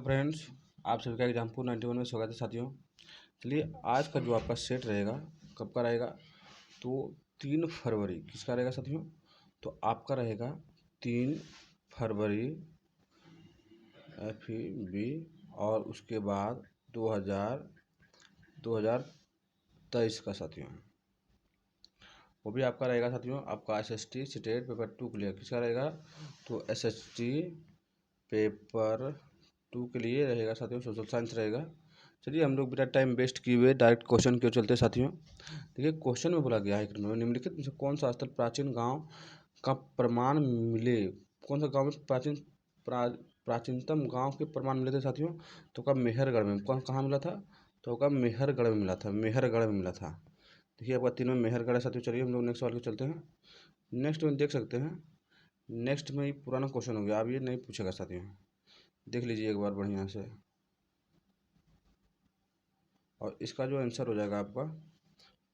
Friends, आप सभी का एग्जाम्पल 91 में स्वागत है साथियों। चलिए आज का जो आपका सेट रहेगा कब का रहेगा, तो 3 फरवरी किसका रहेगा साथियों। तो आपका रहेगा 3 फरवरी FEB और उसके बाद 2023 का साथियों वो भी आपका रहेगा साथियों। आपका SST स्टेट पेपर 2 क्लियर किसका रहेगा, तो SST पेपर 2 के लिए रहेगा साथियों, सोशल साइंस रहेगा। चलिए हम लोग बिना टाइम वेस्ट किए हुए डायरेक्ट क्वेश्चन के चलते साथियों। देखिए क्वेश्चन में बोला गया है निम्नलिखित में से कौन सा स्थल प्राचीन गांव का प्रमाण मिले, कौन सा गांव में प्राचीनतम गांव के प्रमाण मिले थे साथियों। तो कब मेहरगढ़ में, कहाँ मिला था, तो कब मेहरगढ़ में मिला था, मेहरगढ़ में मिला था। देखिए आपका 3 में मेहरगढ़ है साथियों। चलिए हम लोग नेक्स्ट सवाल के चलते हैं। नेक्स्ट में देख सकते हैं, नेक्स्ट में ये पुराना क्वेश्चन हो गया, अब ये नहीं पूछेगा साथियों, देख लीजिए एक बार बढ़िया से। और इसका जो आंसर हो जाएगा आपका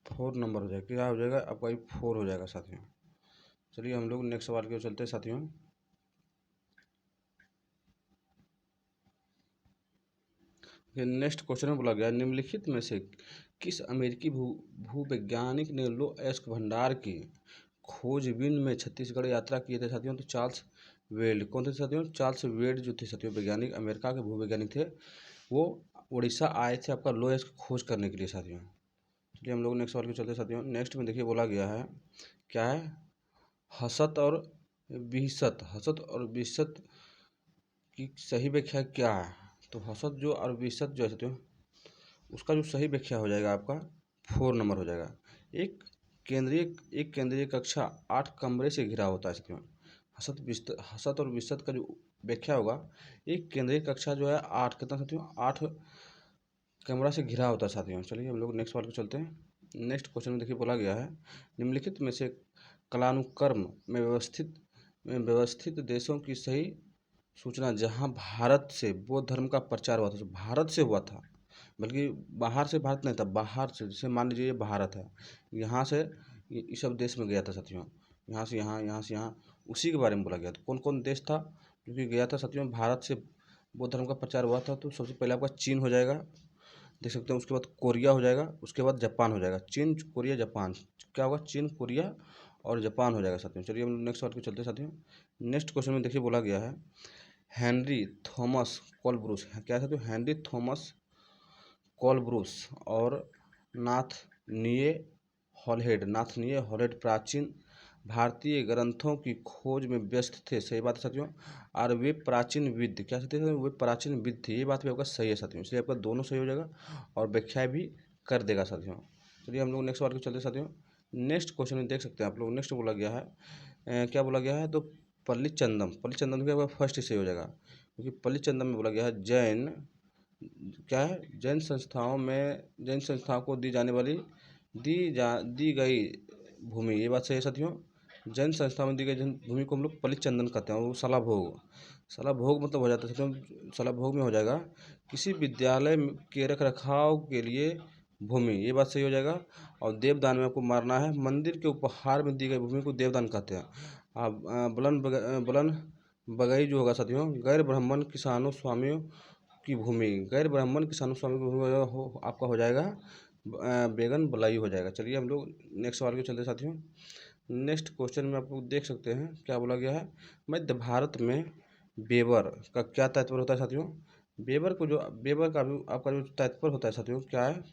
4 नंबर हो जाएगा, क्या हो जाएगा आपका, ये 4 हो जाएगा साथियों। चलिए हम लोग नेक्स्ट सवाल की ओर चलते हैं साथियों। नेक्स्ट क्वेश्चन में बोला गया निम्नलिखित में से किस अमेरिकी भूवैज्ञानिक ने लो एस्क भंडार की खोजबीन में छत्तीसगढ़ यात्रा किए थे साथियों। तो चार्ल्स वेल्ड कौन थे साथियों, चार्ल्स वेल्ड जो थे साथियों वैज्ञानिक, अमेरिका के भूवैज्ञानिक थे। वो उड़ीसा आए थे आपका लो एस्क खोज करने के लिए साथियों। चलिए हम लोग नेक्स्ट सवाल के चलते साथियों। नेक्स्ट में देखिए बोला गया है क्या है, हसत और बिहसत की सही व्याख्या क्या है। तो हसत जो और बिहसत जो है साथियों, उसका जो सही व्याख्या हो जाएगा आपका 4 नंबर हो जाएगा। एक केंद्रीय कक्षा 8 कमरे से घिरा होता है साथियों। हसत और बिहसत का जो व्याख्या होगा, एक केंद्रीय कक्षा जो है 8 कितना साथियों, 8 कमरा से घिरा होता है साथियों। चलिए हम लोग नेक्स्ट सवाल को चलते हैं। नेक्स्ट क्वेश्चन में देखिए बोला गया है निम्नलिखित में से कालानुक्रम में व्यवस्थित देशों की सही सूचना जहां भारत से बौद्ध धर्म का प्रचार हुआ था, तो भारत से हुआ था, बल्कि बाहर से भारत नहीं था, बाहर से, जैसे मान लीजिए ये भारत है, यहाँ से इस सब देश में गया था साथियों, यहाँ से यहाँ, यहाँ से यहाँ, उसी के बारे में बोला गया था। कौन कौन देश था जो कि गया था साथियों, भारत से बौद्ध धर्म का प्रचार हुआ था। तो सबसे पहले आपका चीन हो जाएगा, देख सकते हैं। उसके बाद कोरिया हो जाएगा, उसके बाद जापान हो जाएगा। चीन, कोरिया, जापान, क्या होगा, चीन, कोरिया और जापान हो जाएगा साथियों। चलिए हम नेक्स्ट सवाल को चलते साथियों। नेक्स्ट क्वेश्चन में देखिए बोला गया है हेनरी थॉमस कोलब्रुस, क्या है साथियों, हेनरी थॉमस कोलब्रुस और नाथनिए हॉलहेड प्राचीन भारतीय ग्रंथों की खोज में व्यस्त थे, सही बात है साथियों। और वे प्राचीन विद्य, क्या साथियों, वे प्राचीन विद्य थे, ये बात भी आपका सही है साथियों। इसलिए आपका दोनों सही हो जाएगा और व्याख्या भी कर देगा साथियों। चलिए हम लोग नेक्स्ट सवाल को चलते साथियों। नेक्स्ट क्वेश्चन में देख सकते हैं आप लोग, नेक्स्ट बोला गया है क्या बोला गया है, तो पल्लीचंदम क्या फर्स्ट ही सही हो जाएगा, क्योंकि पल्लीचंदम में बोला गया है जैन, क्या है, जैन संस्थाओं को दी गई भूमि, ये बात सही है साथियों। जैन संस्था में दी गई भूमि को हम लोग पल्लीचंदन कहते हैं। वो सला भोग मतलब हो जाता है साथियों, सला भोग में हो जाएगा किसी विद्यालय के रख रखाव के लिए भूमि, ये बात सही हो जाएगा। और देवदान में आपको मारना है, मंदिर के उपहार में दी गई भूमि को देवदान कहते हैं। आप बुलन बगई जो होगा साथियों, गैर ब्राह्मण किसानों स्वामियों की भूमि, गैर ब्राह्मण किसानों स्वामी की भूमि आपका हो जाएगा बेगन बलाई हो जाएगा। चलिए हम लोग नेक्स्ट सवाल के चलते साथियों। नेक्स्ट क्वेश्चन में आप लोग देख सकते हैं क्या बोला गया है, मध्य भारत में बेवर का क्या तात्पर्य होता है साथियों। बेवर का भी आपका जो तात्पर्य होता है साथियों क्या है,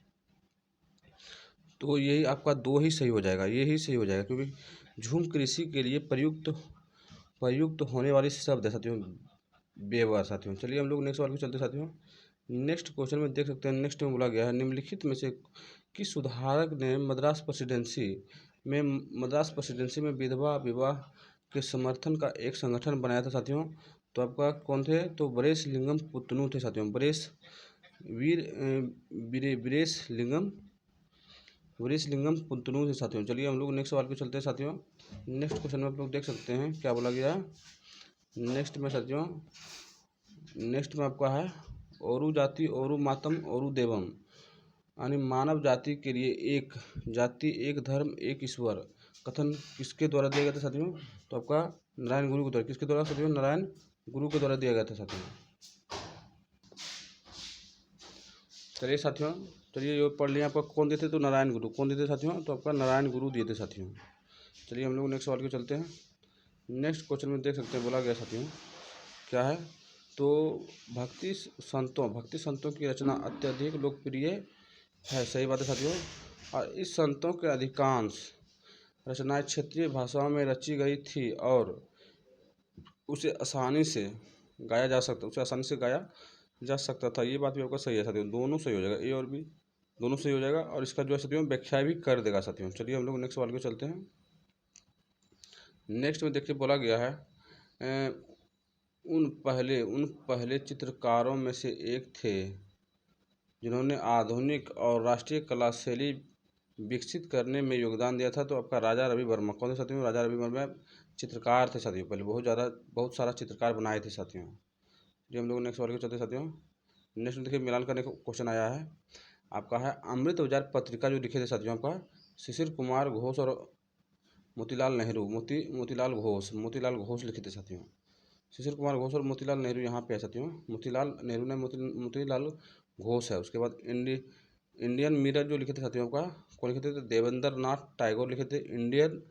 तो यही आपका 2 ही सही हो जाएगा, यही सही हो जाएगा, क्योंकि झूम कृषि के लिए प्रयुक्त होने वाली शब्द है साथियों बेवर साथियों। चलिए हम लोग नेक्स्ट सवाल को चलते साथियों। नेक्स्ट क्वेश्चन में देख सकते हैं, नेक्स्ट में बोला गया है निम्नलिखित में से किस सुधारक ने मद्रास प्रेसिडेंसी में विधवा विवाह के समर्थन का एक संगठन बनाया था साथियों। तो आपका कौन थे, तो ब्रेस लिंगम पुतनू थे साथियों, ब्रेस लिंगम पुतनू थे साथियों। चलिए हम लोग नेक्स्ट सवाल पे चलते हैं साथियों। नेक्स्ट क्वेश्चन में आप लोग देख सकते हैं क्या बोला गया नेक्स्ट में साथियों। नेक्स्ट में आपका है औरु जाति औरु मातम औरु देवम, यानी मानव जाति के लिए एक जाति एक धर्म एक ईश्वर कथन किसके द्वारा दिया गया था साथियों। तो आपका नारायण गुरु के द्वारा, किसके द्वारा साथियों, नारायण गुरु के द्वारा दिया गया था साथियों। चलिए साथियों, चलिए ये पढ़ लिया आपका कौन देते, तो नारायण गुरु। कौन देते साथियों, तो आपका नारायण गुरु दिए थे साथियों। चलिए हम लोग नेक्स्ट सवाल को चलते हैं। नेक्स्ट क्वेश्चन में देख सकते हैं बोला गया साथियों क्या है, तो भक्ति संतों की रचना अत्यधिक लोकप्रिय है। सही बात है साथियों। और इस संतों के अधिकांश रचनाएं क्षेत्रीय भाषाओं में रची गई थी और उसे आसानी से गाया जा सकता था। ये बात भी आपका सही है साथियों, दोनों सही हो जाएगा, ए और बी दोनों सही हो जाएगा। और इसका जो है साथियों व्याख्या भी कर देगा साथियों। चलिए हम लोग नेक्स्ट सवाल को चलते हैं। नेक्स्ट में देखिए बोला गया है उन पहले चित्रकारों में से एक थे जिन्होंने आधुनिक और राष्ट्रीय कला शैली विकसित करने में योगदान दिया था। तो आपका राजा रवि वर्मा। कौन थे साथियों, राजा रवि वर्मा चित्रकार थे साथियों, पहले बहुत सारा चित्रकार बनाए थे साथियों। जो हम लोग नेक्स्ट सवाल को चलते साथियों। नेक्स्ट देखिए मिलान करने का क्वेश्चन आया है आपका है, अमृत बाजार पत्रिका जो लिखे थे साथियों आपका शिशिर कुमार घोष और मोतीलाल नेहरू। मोतीलाल घोष लिखे थे साथियों। शिशिर कुमार घोष और मोतीलाल नेहरू यहाँ पे है साथियों। मोतीलाल नेहरू ने मोतीलाल घोष है। उसके बाद इंडियन मिरर जो लिखे थे साथियों का कौन लिखे थे, तो देवेंद्र नाथ टैगोर लिखे थे इंडियन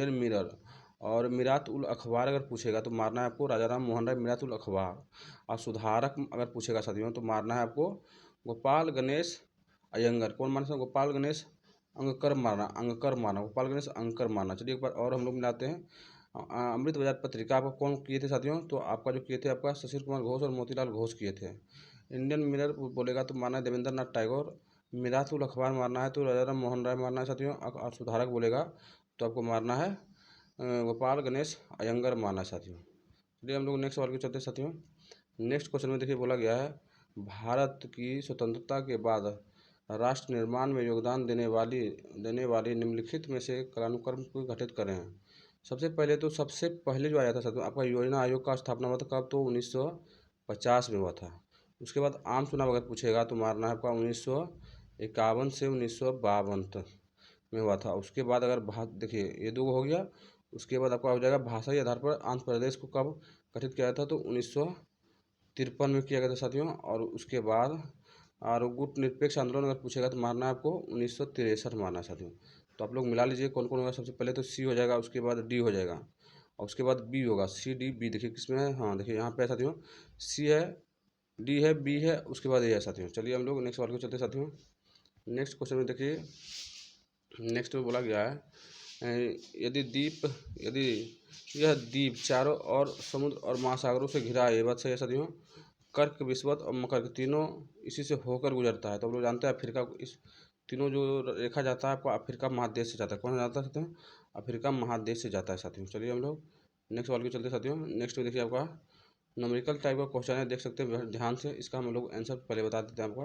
मिरर। और मिरात उल अखबार अगर पूछेगा तो मारना है आपको राजा राम मोहन राय मिरात उल अखबार। और सुधारक अगर पूछेगा साथियों तो मारना है आपको गोपाल गणेश अयंगर। कौन मारना, गोपाल गणेश अंगकर मारना गोपाल गणेश अंगकर मारना। चलिए एक बार और हम लोग मिलाते हैं। अमृत बाजार पत्रिका आपको कौन किए थे साथियों, तो आपका जो किए थे आपका शिशिर कुमार घोष और मोतीलाल घोष किए थे। इंडियन मिरर बोलेगा तो मारना है देवेंद्र नाथ टैगोर। मिरात उल अखबार मारना है तो राजा राम मोहन राय मारना है साथियों। और सुधारक बोलेगा तो आपको मारना है गोपाल गणेश अयंगर मारना है साथियों। चलिए हम लोग नेक्स्ट सवाल के चलते साथियों। नेक्स्ट क्वेश्चन में देखिए बोला गया है, भारत की स्वतंत्रता के बाद राष्ट्र निर्माण में योगदान देने वाली निम्नलिखित में से कालानुक्रम को गठित करें। सबसे पहले जो आया था साथियों आपका योजना आयोग का स्थापना हुआ था कब, तो 1950 में हुआ था। उसके बाद आम चुनाव अगर पूछेगा तो मारना है आपका 1951 से 1952 तक में हुआ था। उसके बाद अगर देखिए ये दो हो गया। उसके बाद आपका हो जाएगा भाषाई आधार पर आंध्र प्रदेश को कब गठित किया था, तो 1953 में किया गया था साथियों। और उसके बाद और गुट निरपेक्ष आंदोलन अगर पूछेगा तो मारना है आपको 1963 मारना है साथियों। तो आप लोग मिला लीजिए कौन कौन होगा। सबसे पहले तो सी हो जाएगा, उसके बाद डी हो जाएगा और उसके बाद बी होगा। सी डी बी देखिए किसमें है, हाँ देखिए यहाँ पे है साथियों, सी है, डी है, बी है, उसके बाद ए है साथियों। चलिए हम लोग नेक्स्ट सवाल को चलते साथियों। नेक्स्ट क्वेश्चन में देखिए नेक्स्ट में बोला गया है यदि यह द्वीप चारों ओर समुद्र और महासागरों से घिरा है। ये बात सही है साथियों। कर्क, विषुवत और मकर तीनों इसी से होकर गुजरता है। तो हम लोग जानते हैं अफ्रीका इस तीनों जो रेखा जाता है आपको अफ्रीका महादेश से जाता है। कौन जाता है साथियों, अफ्रीका महादेश से जाता है साथियों। चलिए हम लोग नेक्स्ट सवाल के चलते साथियों। नेक्स्ट में देखिए आपका न्यूमेरिकल टाइप का क्वेश्चन है, देख सकते हैं ध्यान से। इसका हम लोग आंसर पहले बता देते हैं। आपका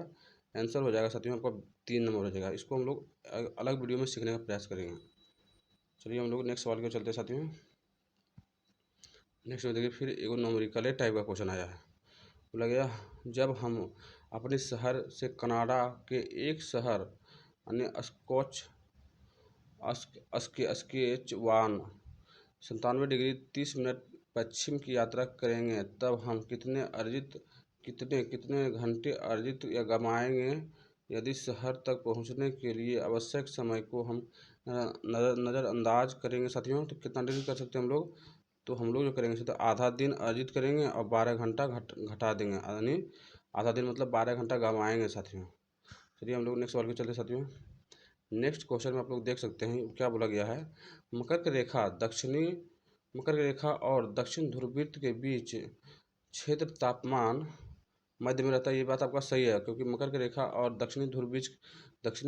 आंसर हो जाएगा साथियों आपका 3 नंबर हो जाएगा। इसको हम लोग अलग वीडियो में सीखने का प्रयास करेंगे। चलिए हम लोग नेक्स्ट सवाल के चलते साथियों। नेक्स्ट में देखिए फिर एक न्यूमेरिकल टाइप का क्वेश्चन आया है। बोला गया जब हम अपने शहर से कनाडा के एक शहर अन्य अस्केचवान 97 डिग्री 30 मिनट पश्चिम की यात्रा करेंगे तब हम कितने घंटे अर्जित या गमाएंगे। यदि शहर तक पहुंचने के लिए आवश्यक समय को हम नज़रअंदाज करेंगे साथियों तो कितना डिग्री कर सकते हैं हम लोग, तो हम लोग जो करेंगे तो आधा दिन अर्जित करेंगे और 12 घंटा घटा देंगे, यानी आधा दिन मतलब 12 घंटा गंवाएंगे साथियों। चलिए हम लोग नेक्स्ट सवाल के चलते साथियों। नेक्स्ट क्वेश्चन में आप लोग देख सकते हैं क्या बोला गया है, मकर की रेखा और दक्षिण ध्रुववृत्त के बीच क्षेत्र तापमान मध्य में रहता है। ये बात आपका सही है, क्योंकि मकर की रेखा और दक्षिणी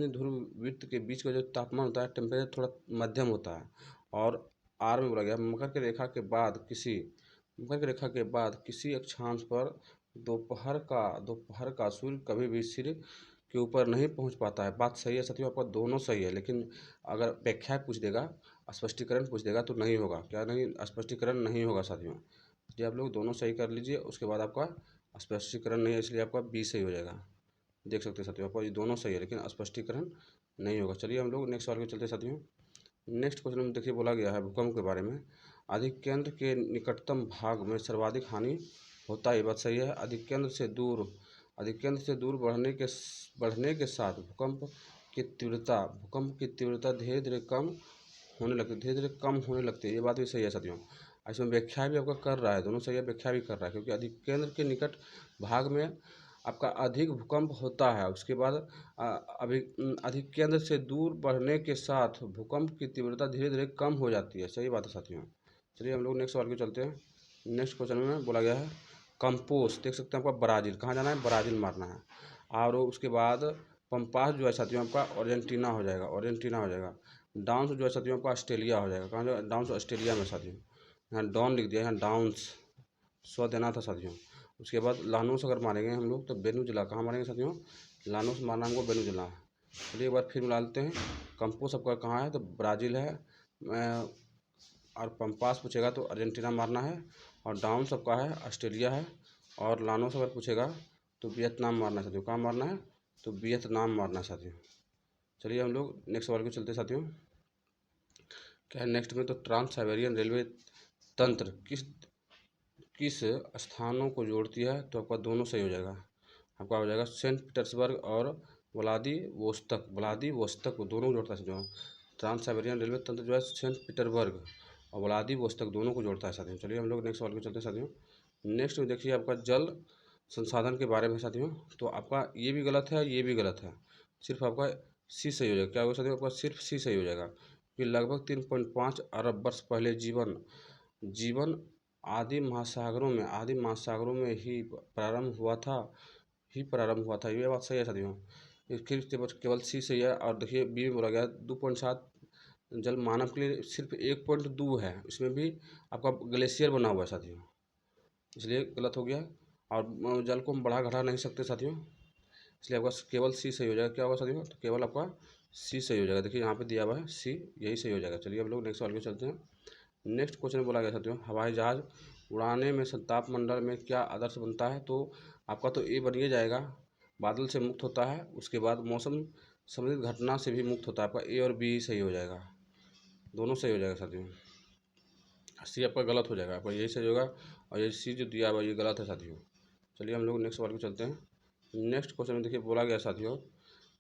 ध्रुववृत्त के बीच का जो तापमान होता है टेम्परेचर थोड़ा मध्यम होता है। और आर में बोला गया मकर की रेखा के बाद किसी अक्षांश पर दोपहर का सूर्य कभी भी सिर के ऊपर नहीं पहुंच पाता है। बात सही है साथियों, आपका दोनों सही है। लेकिन अगर व्याख्या पूछ देगा, स्पष्टीकरण पूछ देगा तो नहीं होगा, क्या नहीं, स्पष्टीकरण नहीं होगा साथियों। ये आप लोग दोनों सही कर लीजिए, उसके बाद आपका स्पष्टीकरण नहीं है, इसलिए आपका बी सही हो जाएगा। देख सकते हैं साथियों आपका ये दोनों सही है लेकिन स्पष्टीकरण नहीं होगा। चलिए हम लोग नेक्स्ट सवाल के चलते साथियों। नेक्स्ट क्वेश्चन में देखिए बोला गया है भूकंप के बारे में, अधिकेंद्र के निकटतम भाग में सर्वाधिक हानि होता है। ये बात सही है। अधिकेंद्र से दूर अधिकेंद्र से दूर बढ़ने के साथ भूकंप की तीव्रता धीरे धीरे कम होने लगती है। ये बात भी सही है साथियों। इसमें व्याख्या भी आपका कर रहा है, दोनों सही है, व्याख्या भी कर रहा है, क्योंकि अधिकेंद्र के निकट भाग में आपका अधिक भूकंप होता है। उसके बाद अधिकेंद्र से दूर बढ़ने के साथ भूकंप की तीव्रता धीरे धीरे कम हो जाती है। सही बात है साथियों। चलिए हम लोग नेक्स्ट सवाल को चलते हैं। नेक्स्ट क्वेश्चन में बोला गया है कंपोस, देख सकते हैं आपका ब्राज़ील, कहाँ जाना है, ब्राज़ील मारना है। और उसके बाद पंपास जो है साथियों आपका अर्जेंटीना हो जाएगा। डाउन्स जो है साथियों आपका ऑस्ट्रेलिया हो जाएगा। कहाँ जो डाउन्स ऑस्ट्रेलिया में साथियों, यहाँ डॉन लिख दिया, यहाँ डाउन्स स्व देना था साथियों। उसके बाद लानोस अगर मारेंगे हम लोग तो वेनेजुला, कहाँ मारेंगे साथियों, लानोस मारना हमको वेनेजुला। चलिए एक बार फिर मिला लेते हैं। कंपोस आपका कहाँ है तो ब्राज़ील है, और पंपास पूछेगा तो अर्जेंटीना मारना है, और डाउन सबका है ऑस्ट्रेलिया है, और लानोस अगर पूछेगा तो वियतनाम मारना है साथियों। कहाँ मारना है तो वियतनाम मारना है साथियों। चलिए हम लोग नेक्स्ट सवाल को चलते साथियों। क्या है नेक्स्ट में, तो ट्रांस साइबेरियन रेलवे तंत्र किस स्थानों को जोड़ती है, तो आपका दोनों सही हो जाएगा। आपका हो जाएगा सेंट पीटर्सबर्ग और व्लादिवोस्तक को दोनों को जोड़ता है जो ट्रांस साइबेरियन रेलवे तंत्र जो है सेंट पीटर्सबर्ग और व्लादिवोस्तक दोनों को जोड़ता है साथियों। चलिए हम लोग नेक्स्ट सवाल को चलते हैं साथियों। नेक्स्ट में देखिए आपका जल संसाधन के बारे में साथियों, तो आपका ये भी गलत है, ये भी गलत है, सिर्फ आपका सी सही हो जाएगा। क्या होगा साथियों, आपका सिर्फ सी सही हो जाएगा कि लगभग 3.5 अरब वर्ष पहले जीवन आदि महासागरों में ही प्रारंभ हुआ था। ये बात सही है साथियों। फिर केवल सी सही है। और देखिए बी में बोला गया 2.7 जल मानव के लिए सिर्फ 1.2 है, इसमें भी आपका ग्लेशियर बना हुआ है साथियों, इसलिए गलत हो गया। और जल को हम बढ़ा घटा नहीं सकते साथियों, इसलिए आपका केवल सी सही हो जाएगा। क्या होगा साथियों, तो केवल आपका सी सही हो जाएगा। देखिए यहाँ पे दिया हुआ है सी, यही सही हो जाएगा। चलिए हम लोग नेक्स्ट सवाल पे चलते हैं। नेक्स्ट क्वेश्चन बोला गया साथियों, हवाई जहाज उड़ाने में तापमंडल में क्या आदर्श बनता है, तो आपका तो ए बनिए जाएगा, बादल से मुक्त होता है, उसके बाद मौसम संबंधित घटना से भी मुक्त होता है। आपका ए और बी सही हो जाएगा, दोनों सही हो जाएगा साथियों। सी आपका गलत हो जाएगा, आपका यही सही होगा, और ये सी जो दिया हुआ ये गलत है साथियों। चलिए हम लोग नेक्स्ट सवाल को चलते हैं। नेक्स्ट क्वेश्चन में देखिए बोला गया साथियों,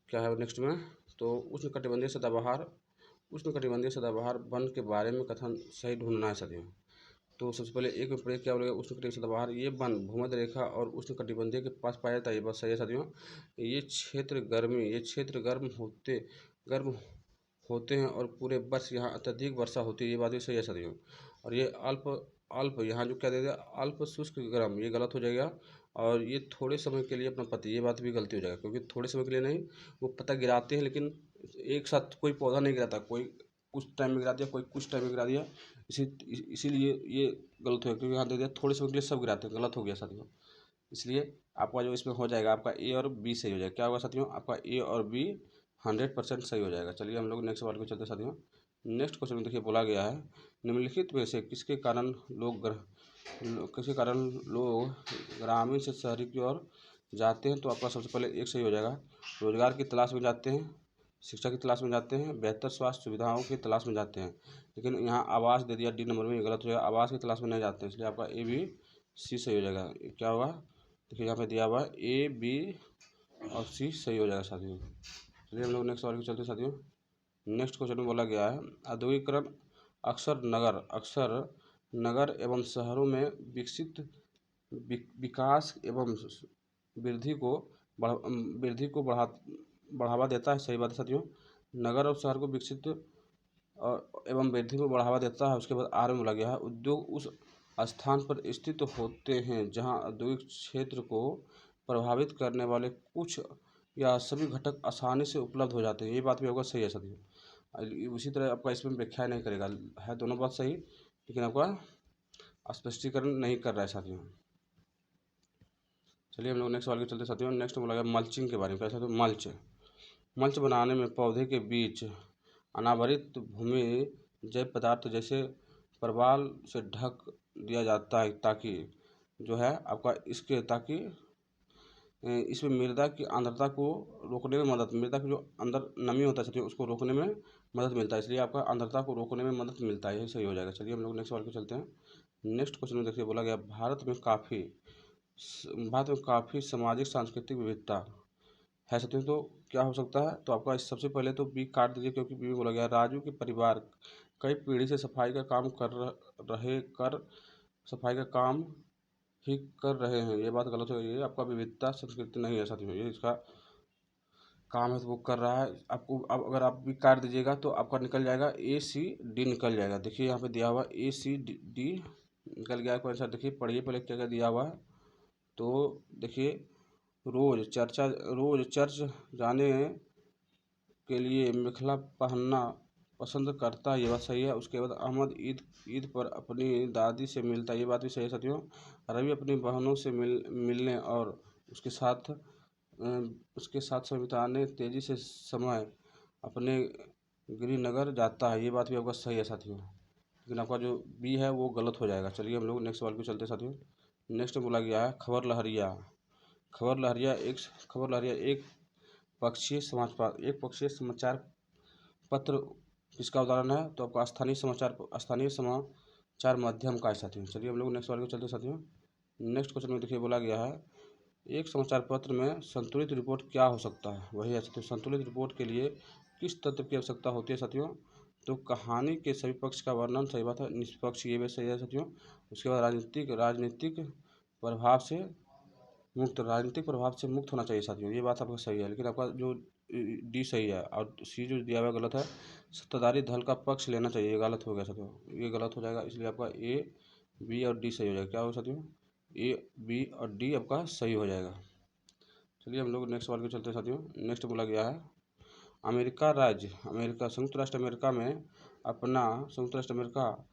क्या है नेक्स्ट में, तो उष्णकटिबंधीय सदाबहार वन के बारे में कथन सही ढूंढना है साथियों। तो सबसे पहले एक में पढ़े क्या बोलेगा, उष्णकटिबंधीय सदाबहार ये वन भूमध्य रेखा और उष्णकटिबंधीय के पास पाया जाता है, ये बात सही है साथियों। ये क्षेत्र गर्म होते हैं और पूरे वर्ष यहाँ अत्यधिक वर्षा होती है, ये बात भी सही है साथियों। और ये अल्प यहाँ जो क्या दे दिया, अल्प शुष्क गर्म, ये गलत हो जाएगा। और ये थोड़े समय के लिए अपना पति, ये बात भी गलती हो जाएगा, क्योंकि थोड़े समय के लिए नहीं, वो पत्ता गिराते हैं लेकिन एक साथ कोई पौधा नहीं गिराता, कोई कुछ टाइम में गिरा दिया, कोई कुछ टाइम में गिरा दिया, इसीलिए ये गलत हो गया, क्योंकि यहाँ दे दिया थोड़े समय के लिए सब गिराते हैं, गलत हो गया साथियों। इसलिए आपका जो इसमें हो जाएगा आपका ए और बी सही हो जाएगा। क्या होगा साथियों, आपका ए और बी 100% सही हो जाएगा। चलिए हम लोग नेक्स्ट सवाल को चलते साथियों। नेक्स्ट क्वेश्चन में देखिए बोला गया है, निम्नलिखित में से किसके कारण लोग ग्रामीण से शहरी की ओर जाते हैं, तो आपका सबसे पहले एक सही हो जाएगा, रोजगार की तलाश में जाते हैं, शिक्षा की तलाश में जाते हैं, बेहतर स्वास्थ्य सुविधाओं की तलाश में जाते हैं। लेकिन यहाँ आवास दे दिया डी नंबर में, ये गलत हो जाएगा, आवास की तलाश में नहीं जाते हैं, इसलिए आपका ए बी सी सही हो जाएगा। क्या होगा, देखिए यहाँ पे दिया हुआ है ए बी और सी सही हो जाएगा साथियों। चलिए हम लोग नेक्स्ट सवाल को चलते साथियों। नेक्स्ट क्वेश्चन में बोला गया है, औद्योगिकरण अक्सर नगर एवं शहरों में विकास एवं वृद्धि को बढ़ावा देता है। सही बात है साथियों, नगर और शहर को विकसित एवं वृद्धि को बढ़ावा देता है। उसके बाद आर में बोला गया है, उद्योग उस स्थान पर स्थित होते हैं जहां औद्योगिक क्षेत्र को प्रभावित करने वाले कुछ या सभी घटक आसानी से उपलब्ध हो जाते हैं। ये बात भी होगा सही है साथियों। उसी तरह आपका इसमें व्याख्या नहीं करेगा, है दोनों बात सही, लेकिन आपका स्पष्टीकरण नहीं कर रहा है साथियों। चलिए हम लोग नेक्स्ट सवाल के चलते साथियों। नेक्स्ट बोला गया मल्चिंग के बारे में। कैसा, तो मल्च बनाने में पौधे के बीच अनावरित भूमि जैव पदार्थ जैसे परवाल से ढक दिया जाता है, ताकि जो है आपका इसमें मृदा की आर्द्रता को रोकने में मृदा की जो अंदर नमी होता है साथियों उसको रोकने में मदद मिलता है, इसलिए आपका आर्द्रता को रोकने में मदद मिलता है, यही सही हो जाएगा। चलिए हम लोग नेक्स्ट सवाल पे चलते हैं। नेक्स्ट क्वेश्चन में देखिए बोला गया, भारत में कॉफ़ी भारत में काफ़ी सामाजिक सांस्कृतिक विविधता है साथियों। तो क्या हो सकता है, तो आपका सबसे पहले तो बी काट दीजिए, क्योंकि बी में बोला गया राजू के परिवार कई पीढ़ी से सफाई का काम कर सफाई का काम ही कर रहे हैं। ये बात गलत हो, ये आपका विविधता संस्कृति नहीं है साथियों, ये इसका काम है तो वो कर रहा है। आपको अब अगर आप भी काट दीजिएगा तो आपका निकल जाएगा ए सी डी, निकल जाएगा। देखिए यहाँ पे दिया हुआ ए सी डी निकल गया। आपको आंसर देखिए, पढ़िए पहले क्या क्या दिया हुआ है। तो देखिए, रोज चर्च जाने के लिए मेखला पहनना पसंद करता है, ये बात सही है। उसके बाद अहमद ईद पर अपनी दादी से मिलता है, ये बात भी सही है साथियों। रवि अपनी बहनों से मिलने और उसके साथ समय बिताने तेजी से समय अपने गिरिनगर जाता है, ये बात भी आपका सही है साथियों। लेकिन आपका जो बी है वो गलत हो जाएगा। चलिए हम लोग नेक्स्ट सवाल पे चलते हैं साथियों। नेक्स्ट बोला गया है खबर लहरिया एक पक्षीय समाचार पत्र किसका उदाहरण है, तो आपका स्थानीय समाचार माध्यम का है साथियों। चलिए हम लोग नेक्स्ट सवाल पे चलते हैं साथियों। नेक्स्ट क्वेश्चन में देखिए बोला गया है एक समाचार पत्र में संतुलित रिपोर्ट क्या हो सकता है, वही है साथियों। संतुलित रिपोर्ट के लिए किस तत्व की आवश्यकता होती है साथियों, तो कहानी के सभी पक्ष का वर्णन, सही बात है, निष्पक्ष, ये भी सही है साथियों। उसके बाद राजनीतिक प्रभाव से मुक्त होना चाहिए साथियों, ये बात आपका सही है। लेकिन आपका जो डी सही है और सी जो दिया हुआ गलत है। सत्ताधारी दल का पक्ष लेना चाहिए, ये गलत हो गया साथियों, ये गलत हो जाएगा। इसलिए आपका ए बी और डी सही हो जाएगा। क्या हो साथियों, ए बी और डी आपका सही हो जाएगा। चलिए हम लोग नेक्स्ट सवाल पे चलते हैं साथियों। नेक्स्ट बोला गया है संयुक्त राष्ट्र अमेरिका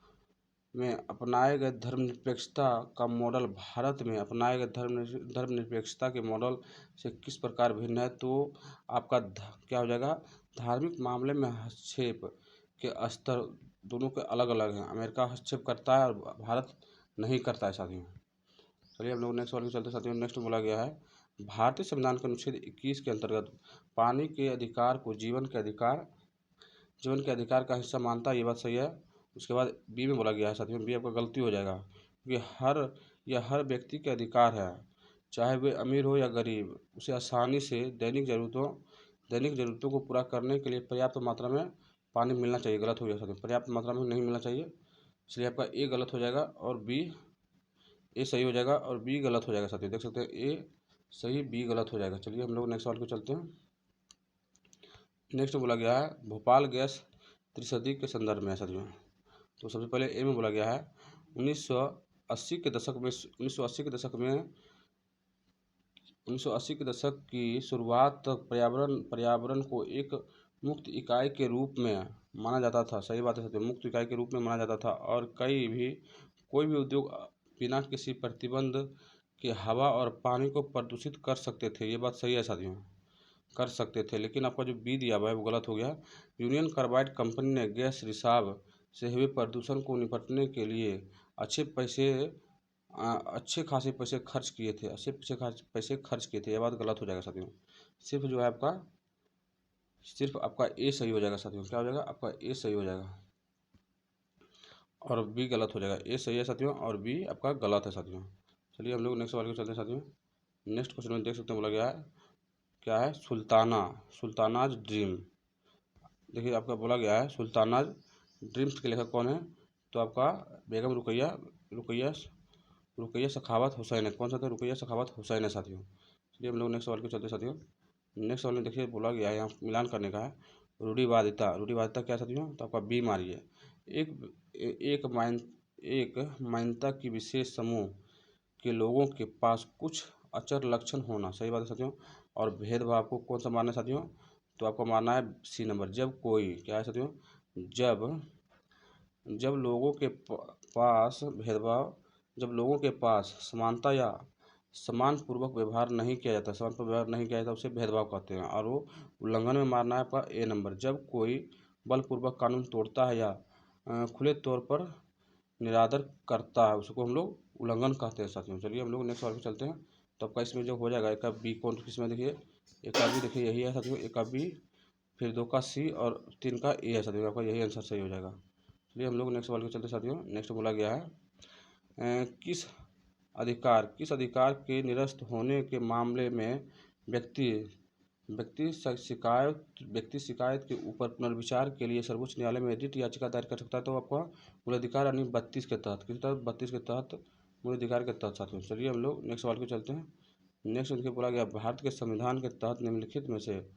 में अपनाए गए धर्मनिरपेक्षता का मॉडल भारत में अपनाए गए धर्मनिरपेक्षता के मॉडल से किस प्रकार भिन्न है, तो आपका क्या हो जाएगा, धार्मिक मामले में हस्तक्षेप के स्तर दोनों के अलग अलग हैं। अमेरिका हस्तक्षेप करता है और भारत नहीं करता है साथियों। चलिए हम लोग नेक्स्ट सवाल पे चलते साथियों। नेक्स्ट बोला गया है भारतीय संविधान के अनुच्छेद 21 के अंतर्गत पानी के अधिकार को जीवन के अधिकार का हिस्सा मानता है, ये बात सही है। उसके बाद बी में बोला गया है साथियों, बी आपका गलती हो जाएगा, क्योंकि हर व्यक्ति के अधिकार है, चाहे वे अमीर हो या गरीब, उसे आसानी से दैनिक ज़रूरतों को पूरा करने के लिए पर्याप्त मात्रा में पानी मिलना चाहिए। गलत हो गया साथियों, पर्याप्त मात्रा में नहीं मिलना चाहिए, इसलिए आपका ए गलत हो जाएगा और ए सही हो जाएगा और बी गलत हो जाएगा साथियों। देख सकते हैं ए सही, बी गलत हो जाएगा। चलिए हम लोग नेक्स्ट सवाल पे चलते हैं। नेक्स्ट बोला गया है भोपाल गैस त्रिशदी के संदर्भ में है साथियों। तो सबसे पहले ए में बोला गया है 1980 के दशक की शुरुआत तक पर्यावरण को एक मुक्त इकाई के रूप में माना जाता था। सही बात है साथियों, मुक्त इकाई के रूप में माना जाता था और कोई भी उद्योग बिना किसी प्रतिबंध के हवा और पानी को प्रदूषित कर सकते थे, ये बात सही है साथियों, कर सकते थे। लेकिन आपका जो बी दिया हुआ है वो गलत हो गया। यूनियन कार्बाइड कंपनी ने गैस रिसाव से हुए प्रदूषण को निपटने के लिए अच्छे खासे पैसे खर्च किए थे, ये बात गलत हो जाएगा साथियों। सिर्फ आपका ए सही हो जाएगा साथियों। क्या हो जाएगा, आपका ए सही हो जाएगा और बी गलत हो जाएगा। ए सही है साथियों और बी आपका गलत है साथियों। चलिए हम लोग नेक्स्ट सवाल को चलते हैं साथियों। नेक्स्ट क्वेश्चन में देख सकते हैं बोला गया है क्या है, सुल्तानाज ड्रीम। देखिए आपका बोला गया है सुल्तानाज ड्रीम्स के लेखक कौन है, तो आपका बेगम रुकैया सखावत हुसैन है। कौन सा था, रुकैया सखावत हुसैन है साथियों। चलिए हम लोग नेक्स्ट सवाल को चलते साथियों। नेक्स्ट सवाल में देखिए बोला गया है, यहाँ मिलान करने का है रूढ़िवादिता क्या साथियों, तो आपका बी मारिए। एक मान्यता की विशेष समूह के लोगों के पास कुछ अचर लक्षण होना, सही बात है साथियों। और भेदभाव को कौन सा मानना है साथियों, तो आपको मानना है सी नंबर। जब कोई क्या है साथियों, जब लोगों के पास समानता या सम्मानपूर्वक व्यवहार नहीं किया जाता उसे भेदभाव कहते हैं। और वो उल्लंघन में मारना है आपका ए नंबर। जब कोई बलपूर्वक कानून तोड़ता है या खुले तौर पर निरादर करता है उसको हम लोग उल्लंघन कहते हैं साथियों। चलिए हम लोग नेक्स्ट सवाल पे चलते हैं। तो आपका इसमें जो हो जाएगा एक का बी कौन किसमें, देखिए एक का बी, देखिए यही है साथियों, एक का बी, फिर 2 का सी और 3 का ए है साथियों। आपका यही आंसर सही हो जाएगा। चलिए हम लोग नेक्स्ट सवाल पे चलते साथियों। नेक्स्ट बोला गया है किस अधिकार, किस अधिकार के निरस्त होने के मामले में व्यक्ति व्यक्ति शिकायत के ऊपर पुनर्विचार के लिए सर्वोच्च न्यायालय में रिट याचिका दायर कर सकता है। तो आपका मूल अधिकार यानी 32 के तहत, किस तहत? 32 के तहत, मूल अधिकार के तहत साथियों। चलिए हम लोग नेक्स्ट सवाल को चलते हैं। नेक्स्ट उनके बोला गया, भारत के संविधान के तहत निम्नलिखित में से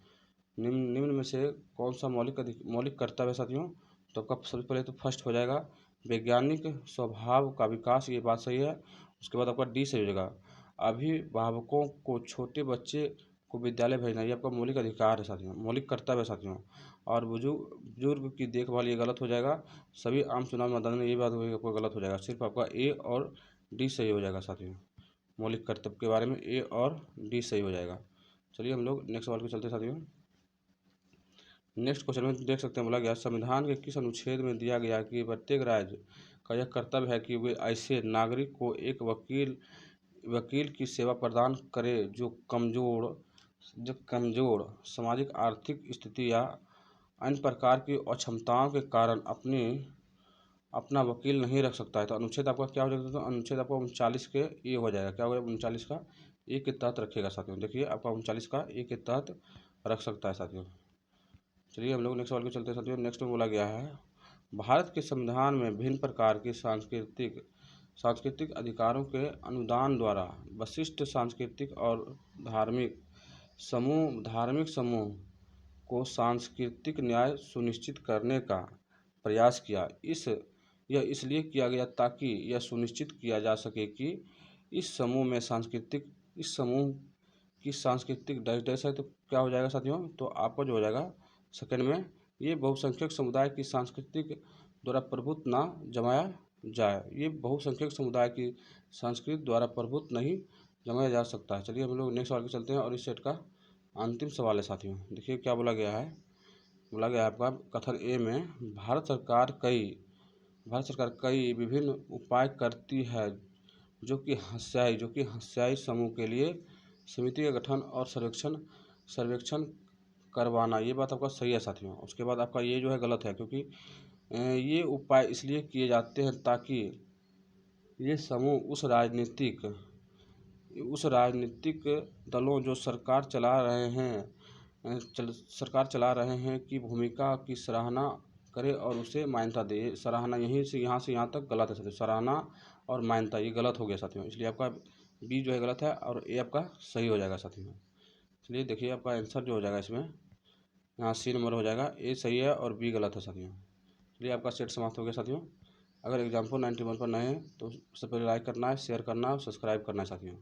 निम्न में से कौन सा मौलिक कर्तव्य है साथियों? तो आपका सबसे पहले तो फर्स्ट हो जाएगा वैज्ञानिक स्वभाव का विकास, ये बात सही है। उसके बाद आपका डी सही हो जाएगा, अभिभावकों को छोटे बच्चे को विद्यालय भेजना, ये आपका मौलिक अधिकार है साथियों, मौलिक कर्तव्य है साथियों। और बुजुर्ग की देखभाल, ये गलत हो जाएगा। सभी आम चुनाव में मतदान, ये बात आपको गलत हो जाएगा। सिर्फ आपका ए और डी सही हो जाएगा साथियों। मौलिक कर्तव्य के बारे में ए और डी सही हो जाएगा। चलिए हम लोग नेक्स्ट सवाल पे चलते हैं साथियों। नेक्स्ट क्वेश्चन में देख सकते हैं, बोला गया संविधान के किस अनुच्छेद में दिया गया कि प्रत्येक राज्य का यह कर्तव्य है कि वे ऐसे नागरिक को एक वकील की सेवा प्रदान करे जो कमजोर सामाजिक आर्थिक स्थिति या अन्य प्रकार की अक्षमताओं के कारण अपना वकील नहीं रख सकता है। तो अनुच्छेद आपका क्या हो जाएगा? तो अनुच्छेद आपका 39 के ए हो जाएगा। क्या हो जाएगा? 39 का ए के तहत रखेगा साथियों। देखिए आपका 39 का ए के तहत रख सकता है साथियों। चलिए हम लोग नेक्स्ट सवाल को चलते हैं साथियों। नेक्स्ट में बोला गया है, भारत के संविधान में विभिन्न प्रकार के सांस्कृतिक अधिकारों के अनुदान द्वारा विशिष्ट सांस्कृतिक और धार्मिक समूह को सांस्कृतिक न्याय सुनिश्चित करने का प्रयास किया। यह इसलिए किया गया ताकि यह सुनिश्चित किया जा सके कि इस समूह की सांस्कृतिक डाइवर्सिटी है। तो क्या हो जाएगा साथियों? तो आपको जो हो जाएगा सेकंड में, ये बहुसंख्यक समुदाय की सांस्कृतिक द्वारा प्रभुत्व ना जमाया जाए। ये बहुसंख्यक समुदाय की संस्कृति द्वारा प्रभुत्व नहीं जमाया जा सकता है। चलिए हम लोग नेक्स्ट सवाल पे चलते हैं और इस सेट का अंतिम सवाल है साथियों। देखिए क्या बोला गया है। बोला गया है आपका कथन ए में, भारत सरकार कई विभिन्न उपाय करती है जो कि हत्याई समूह के लिए समिति का गठन और सर्वेक्षण करवाना, ये बात आपका सही है साथियों। उसके बाद आपका ये जो है गलत है, क्योंकि ये उपाय इसलिए किए जाते हैं ताकि ये समूह उस राजनीतिक दलों जो सरकार चला रहे हैं की भूमिका की सराहना करे और उसे मान्यता दे। सराहना यहाँ से यहाँ तक गलत है साथियों। सराहना और मान्यता ये गलत हो गया साथियों, इसलिए आपका बी जो है गलत है और ए आपका सही हो जाएगा साथियों। चलिए देखिए आपका आंसर जो हो जाएगा इसमें, यहाँ सी नंबर हो जाएगा, ए सही है और बी गलत है साथियों। चलिए आपका सेट समाप्त हो गया साथियों। अगर एग्जाम्पल 91 पर नए हैं तो सबसे पहले लाइक करना है, शेयर करना है और सब्सक्राइब करना है साथियों।